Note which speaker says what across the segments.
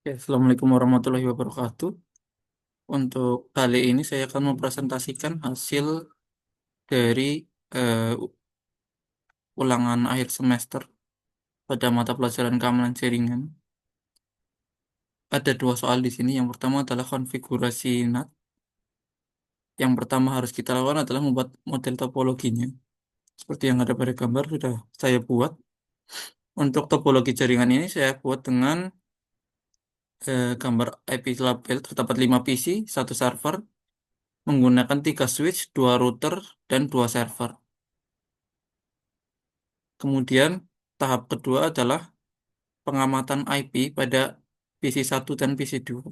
Speaker 1: Oke, Assalamualaikum warahmatullahi wabarakatuh. Untuk kali ini saya akan mempresentasikan hasil dari ulangan akhir semester pada mata pelajaran keamanan jaringan. Ada dua soal di sini. Yang pertama adalah konfigurasi NAT. Yang pertama harus kita lakukan adalah membuat model topologinya. Seperti yang ada pada gambar sudah saya buat. Untuk topologi jaringan ini saya buat dengan gambar IP label terdapat 5 PC, satu server, menggunakan 3 switch, 2 router, dan 2 server. Kemudian tahap kedua adalah pengamatan IP pada PC1 dan PC2.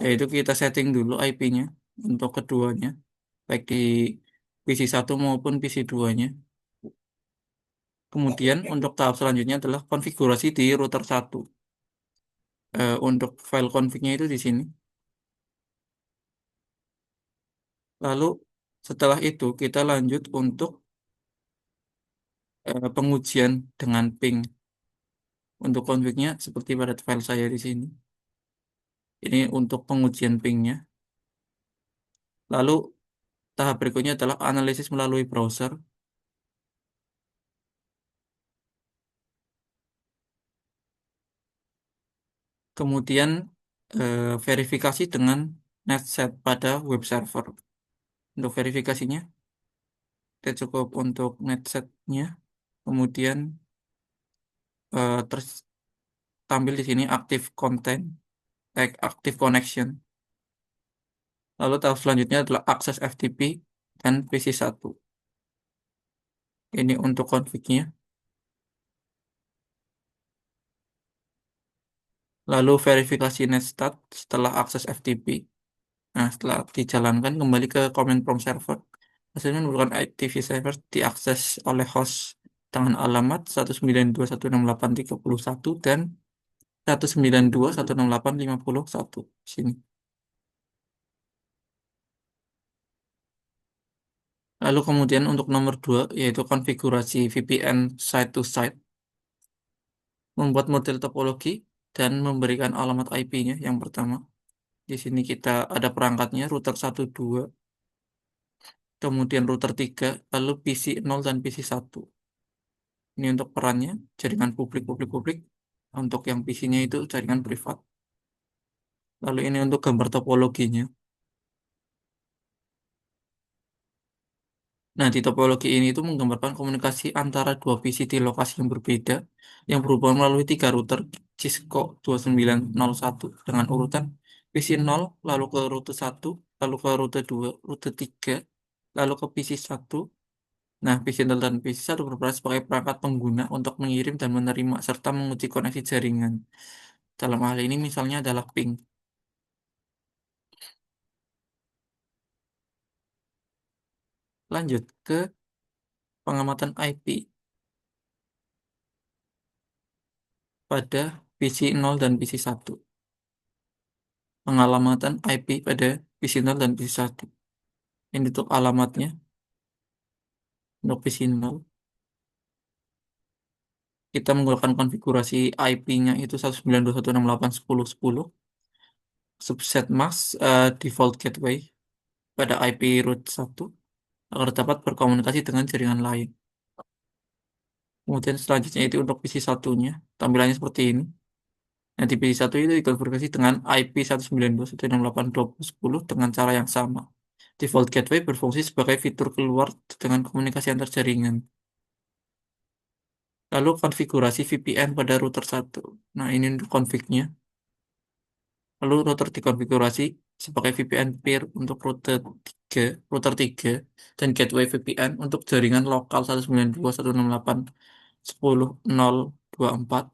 Speaker 1: Yaitu kita setting dulu IP-nya untuk keduanya, baik di PC1 maupun PC2-nya. Kemudian untuk tahap selanjutnya adalah konfigurasi di router 1. Untuk file config-nya itu di sini. Lalu setelah itu kita lanjut untuk pengujian dengan ping. Untuk config-nya seperti pada file saya di sini. Ini untuk pengujian ping-nya. Lalu tahap berikutnya adalah analisis melalui browser. Kemudian verifikasi dengan netset pada web server. Untuk verifikasinya, kita cukup untuk netsetnya. Kemudian terus tampil di sini active content, active connection. Lalu tahap selanjutnya adalah akses FTP dan PC1. Ini untuk config-nya. Lalu verifikasi netstat setelah akses FTP. Nah, setelah dijalankan kembali ke command prompt server. Hasilnya merupakan IPv server diakses oleh host dengan alamat 192.168.31 dan 192.168.51 sini. Lalu kemudian untuk nomor 2 yaitu konfigurasi VPN site to site, membuat model topologi dan memberikan alamat IP-nya yang pertama. Di sini kita ada perangkatnya router 12, kemudian router 3, lalu PC 0 dan PC 1. Ini untuk perannya, jaringan publik. Untuk yang PC-nya itu jaringan privat. Lalu ini untuk gambar topologinya. Nah, di topologi ini itu menggambarkan komunikasi antara dua PC di lokasi yang berbeda, yang berhubungan melalui tiga router Cisco 2901 dengan urutan PC 0, lalu ke rute 1, lalu ke rute 2, rute 3, lalu ke PC 1. Nah, PC 0 dan PC 1 berperan sebagai perangkat pengguna untuk mengirim dan menerima serta menguji koneksi jaringan. Dalam hal ini misalnya adalah ping. Lanjut ke pengamatan IP pada PC 0 dan PC 1. Pengalamatan IP pada PC 0 dan PC 1. Ini untuk alamatnya untuk PC 0. Kita menggunakan konfigurasi IP-nya itu 192.168.10.10. Subset mask default gateway pada IP root 1 agar dapat berkomunikasi dengan jaringan lain. Kemudian selanjutnya itu untuk PC 1-nya. Tampilannya seperti ini. Nah, di PC 1 itu dikonfigurasi dengan IP 192.168.20.10 dengan cara yang sama. Default gateway berfungsi sebagai fitur keluar dengan komunikasi antar jaringan. Lalu konfigurasi VPN pada router 1. Nah, ini untuk config-nya. Lalu router dikonfigurasi sebagai VPN peer untuk router 3 dan gateway VPN untuk jaringan lokal 192.168.10.024.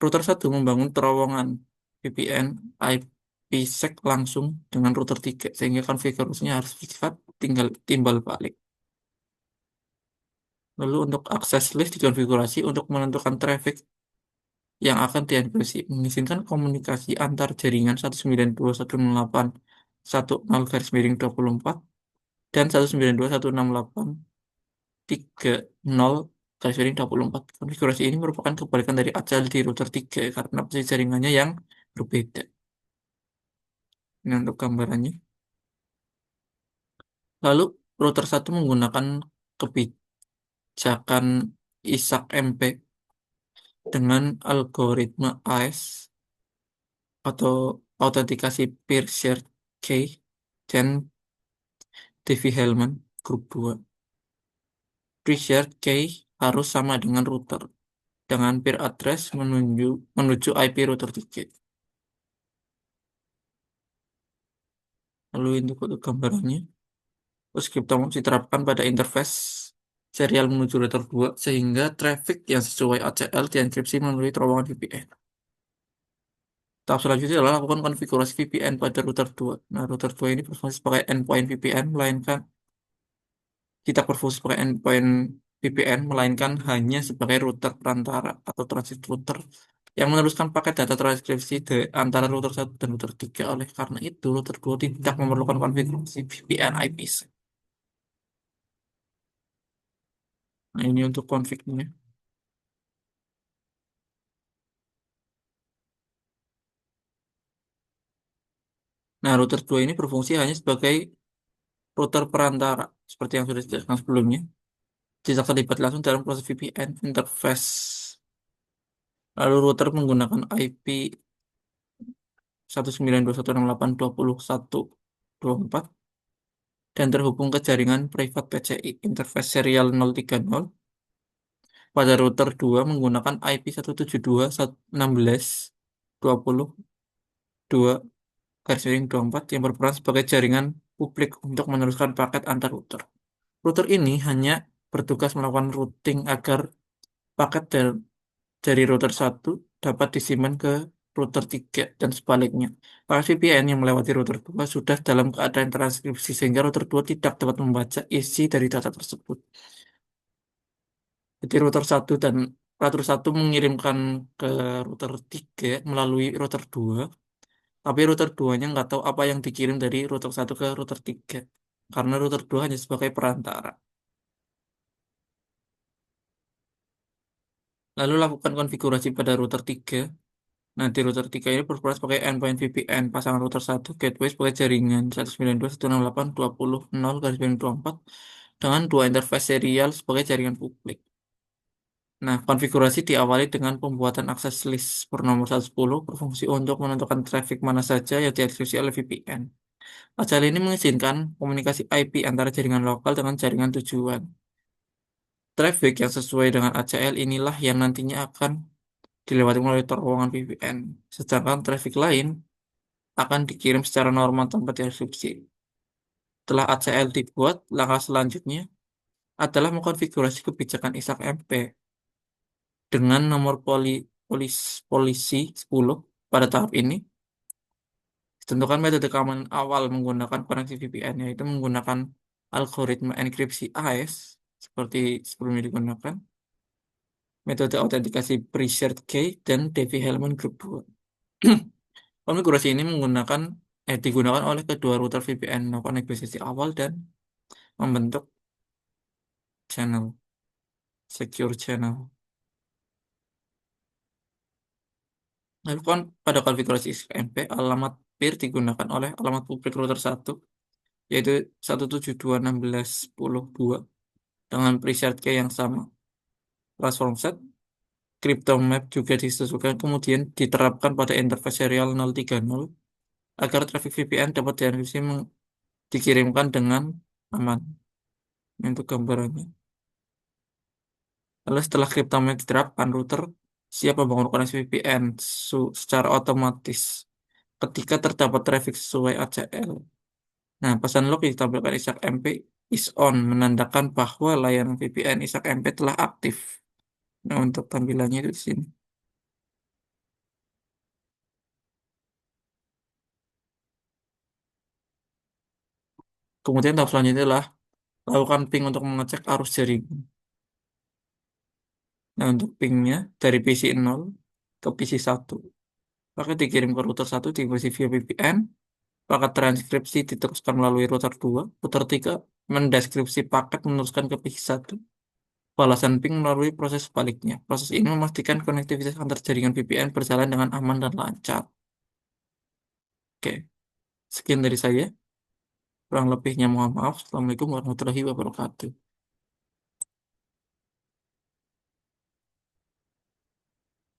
Speaker 1: Router 1 membangun terowongan VPN IPsec langsung dengan router 3 sehingga konfigurasinya harus bersifat tinggal timbal balik. Lalu untuk akses list dikonfigurasi untuk menentukan traffic yang akan dienkripsi, mengizinkan komunikasi antar jaringan 192.168.10 garis miring 24 dan 192.168.30 garis miring 24. Konfigurasi ini merupakan kebalikan dari ACL di router 3 karena posisi jaringannya yang berbeda. Ini untuk gambarannya. Lalu router satu menggunakan kebijakan ISAK-MP dengan algoritma AES atau autentikasi peer shared key dan Diffie-Hellman grup 2. Pre-shared key harus sama dengan router dengan peer address menuju IP router 3. Lalu untuk gambarannya, skriptomus diterapkan pada interface serial menuju router 2 sehingga traffic yang sesuai ACL dienkripsi melalui terowongan VPN. Tahap selanjutnya adalah lakukan konfigurasi VPN pada router 2. Nah, router 2 ini berfungsi sebagai endpoint VPN, melainkan tidak berfungsi sebagai endpoint VPN, melainkan hanya sebagai router perantara atau transit router yang meneruskan paket data transkripsi antara router 1 dan router 3. Oleh karena itu, router 2 tidak memerlukan konfigurasi VPN IPsec. Nah, ini untuk konfignya. Nah, router 2 ini berfungsi hanya sebagai router perantara, seperti yang sudah dijelaskan sebelumnya. Tidak terlibat langsung dalam proses VPN interface. Lalu router menggunakan IP 192.168.20.124 dan terhubung ke jaringan private PCI interface serial 030. Pada router 2 menggunakan IP 172.16.20.2 yang berperan sebagai jaringan publik untuk meneruskan paket antar router. Router ini hanya bertugas melakukan routing agar paket dari router 1 dapat disimpan ke router 3 dan sebaliknya. Paket VPN yang melewati router 2 sudah dalam keadaan transkripsi sehingga router 2 tidak dapat membaca isi dari data tersebut. Jadi router 1 mengirimkan ke router 3 melalui router 2, tapi router 2-nya nggak tahu apa yang dikirim dari router 1 ke router 3 karena router 2 hanya sebagai perantara. Lalu lakukan konfigurasi pada router 3. Nanti router 3 ini berperan sebagai endpoint VPN, pasangan router 1 gateway sebagai jaringan 192.168.20.0/24 dengan dua interface serial sebagai jaringan publik. Nah, konfigurasi diawali dengan pembuatan akses list bernomor 110 berfungsi untuk menentukan traffic mana saja yang dieksekusi oleh VPN. Acara ini mengizinkan komunikasi IP antara jaringan lokal dengan jaringan tujuan. Traffic yang sesuai dengan ACL inilah yang nantinya akan dilewati melalui terowongan VPN, sedangkan traffic lain akan dikirim secara normal tanpa dieksekusi. Setelah ACL dibuat, langkah selanjutnya adalah mengkonfigurasi kebijakan ISAK-MP dengan nomor polisi 10. Pada tahap ini, ditentukan metode keamanan awal menggunakan koneksi VPN, yaitu menggunakan algoritma enkripsi AES seperti sebelumnya digunakan, metode autentikasi pre-shared key, dan Diffie-Hellman Group 2. Konfigurasi ini digunakan oleh kedua router VPN melakukan negosiasi awal dan membentuk channel, secure channel. Lalu pada konfigurasi XMP, alamat peer digunakan oleh alamat publik router 1, yaitu 172.16.10.2 dengan pre-shared key yang sama. Transform set, crypto map juga disesuaikan kemudian diterapkan pada interface serial 030 agar traffic VPN dapat dikirimkan dengan aman. Ini untuk gambarannya. Lalu setelah crypto map diterapkan, router siap membangun koneksi VPN secara otomatis ketika terdapat traffic sesuai ACL. Nah, pesan log yang ditampilkan ISAK-MP is on menandakan bahwa layanan VPN ISAK-MP telah aktif. Nah, untuk tampilannya itu di sini. Kemudian tahap selanjutnya adalah lakukan ping untuk mengecek arus jaringan. Nah, untuk pingnya dari PC 0 ke PC 1. Paket dikirim ke router 1 dieksekusi via VPN. Paket transkripsi diteruskan melalui router 2. Router 3 mendeskripsi paket meneruskan ke PC 1. balasan ping melalui proses sebaliknya. Proses ini memastikan konektivitas antar jaringan VPN berjalan dengan aman dan lancar. Oke, sekian dari saya. Kurang lebihnya mohon maaf. Assalamualaikum warahmatullahi wabarakatuh.